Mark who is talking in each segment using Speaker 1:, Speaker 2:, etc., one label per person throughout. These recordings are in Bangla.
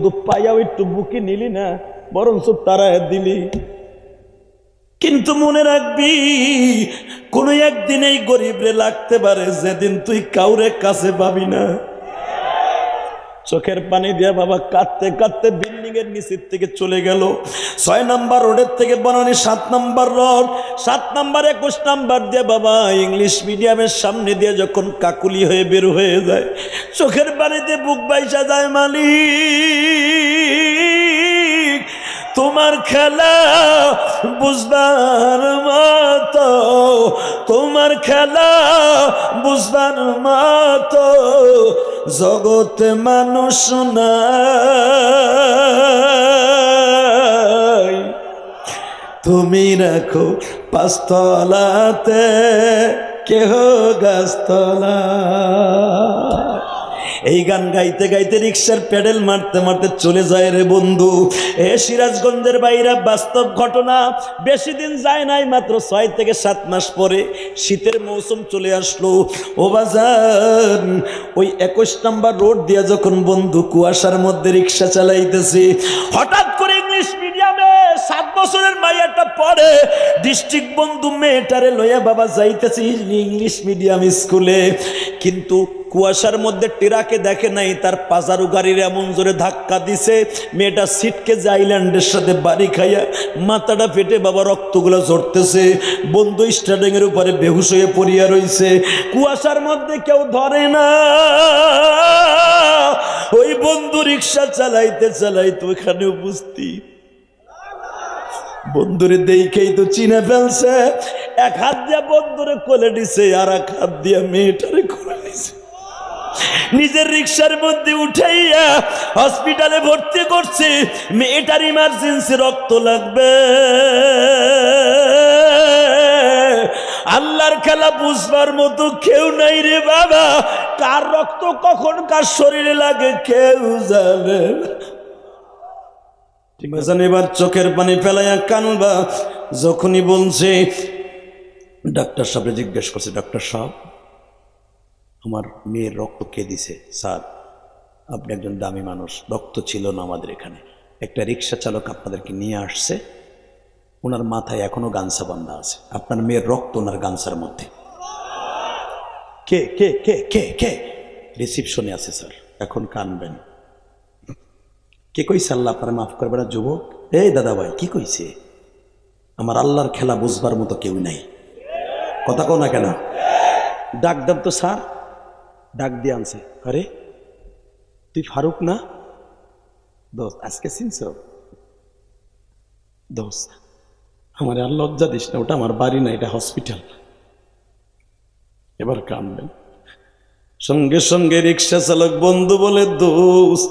Speaker 1: বন্ধু পাইয়াও একটু বুকে নিলি না, বরঞ্চ তারায় দিলি। কিন্তু মনে রাখবি, কোন একদিন এই গরিবরে লাগতে পারে যেদিন তুই কাউরে কাছে পাবি না। চোখের পানি দিয়া বাবা কাঁদতে কাঁদতে বিল্ডিং এর নিচের থেকে চলে গেল। 6 নাম্বার রোডের থেকে Banani 7 number road, 7 number 21 number দিয়ে বাবা ইংলিশ মিডিয়ামের সামনে দিয়ে যখন কাকুলি হয়ে বের হয়ে যায়, চোখের পানিতে বুক বাইসা যায়। মালিক, তোমার খেলা বুঝবার মতো, তোমার খেলা বুঝবার মতো জগতে মানুষ নাই। তুমি রাখো 5 তলাতে, কেহ গাছতলা। এই গান গাইতে গাইতে রিক্সার প্যাডেল মারতে মারতে চলে যায় রে বন্ধু। এ সিরাজগঞ্জের বাইরা বাস্তব ঘটনা। বেশি দিন যায় নাই, মাত্র 6 থেকে 7 মাস পরে শীতের মৌসুম চলে আসলো। ও বাজান, ওই 21 নাম্বার রোড দিয়া যখন বন্ধু কুয়াশার মধ্যে রিক্সা চালাইতেছে, হঠাৎ করে ইংলিশ মিডিয়ামে 7 বছরের মাইয়াটা পড়ে। ডিস্ট্রিক্ট বন্ধু মেয়েটারে লইয়া বাবা যাইতেছে ইংলিশ মিডিয়াম স্কুলে। কিন্তু কুয়াশার মধ্যে টেরাকে দেখে নাই, তার পাজারু গাড়ির এমন জোরে ধাক্কা দিছে, মেয়েটা সিটকে যে আইল্যান্ডের সাথে বাড়ি খাইয়া মাথাটা ফেটে বাবা রক্তগুলো ঝরতেছে। বন্ধু স্টার্টিং এর উপরে বেহুশ হয়ে পড়িয়া রইছে। কুয়াশার মধ্যে কেউ ধরে না। ওই বন্ধু রিক্সা চালাইতে চালাইতে ওখানে উপস্থিত। বন্ধুরে দেখেই তো চিনে ফেলছে। এক হাত দিয়া বন্ধুরে কোলে নিছে, আর এক হাত দিয়া মেয়েটারে কোলে নিছে। নিজের রিক্সার মধ্যে উঠাইয়া হসপিটালে ভর্তি করছে। মেয়েটার ইমার্জেন্সি রক্ত লাগবে। আল্লাহর খেলা বুঝবার মতো কেউ নাই রে বাবা। কার রক্ত কখন কার শরীরে লাগে কেউ জানে। ঠিক আছে, এবার চোখের পানি ফেলাইয়া কানবা। যখনই বলছে, ডাক্তার সাহেব জিজ্ঞেস করছে, ডাক্তার সাহেব আমার মেয়ের রক্ত কে দিছে? স্যার আপনি একজন দামি মানুষ, রক্ত ছিল না আমাদের এখানে, একটা রিক্সা চালক আপনাদেরকে নিয়ে আসছে, ওনার মাথায় এখনো গামছা বান্ধা আছে, আপনার মেয়ের রক্ত ওনার গামছার মধ্যে। কে কে কে কে কে? রিসিপশনে আছে স্যার। এখন কানবেন। কে কইছে আল্লাহ আপনারা মাফ করবে না যুবক? এই দাদা ভাই কি কইছে? আমার আল্লাহর খেলা বুঝবার মতো কেউ নাই। কথা কও না কেন? ডাক দাম তো স্যার। ডাক দিয়ে আনছে, আরে তুই ফারুক না? দোস্ত আজকে চিনছ? দোস্ত আমার আর লজ্জা দিস না, ওটা আমার বাড়ি না, এটা হসপিটাল। এবার কানবেন। সঙ্গে সঙ্গে রিক্সা চালক বন্ধু বলে, দোস্ত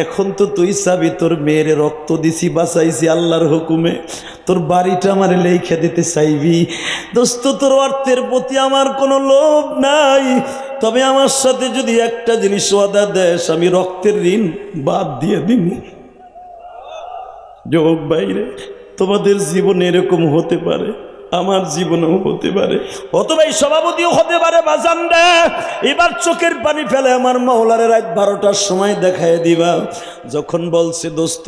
Speaker 1: এখন তো তুই চাবি, তোর মেয়ের রক্ত দিছি, বাঁচাইছি আল্লাহর হুকুমে, তোর বাড়িটা আমার লেখা দিতে চাইবি। দোস্ত তোর অর্থের প্রতি আমার কোনো লোভ নাই, তবে আমার সাথে যদি একটা জিনিস ওয়াদা দেস, আমি রক্তের ঋণ বাদ দিয়ে দিব। যোগ বাইরে তোমাদের জীবনে এরকম হতে পারে, আমার জীবনেও হতে পারে, অথবা এই সভাপতিও হতে পারে। বাজান রে, এবার চোখের পানি ফেলে আমার মাওলারে রাত 12টার সময় দেখায় দিবা। যখন বলছে দোস্ত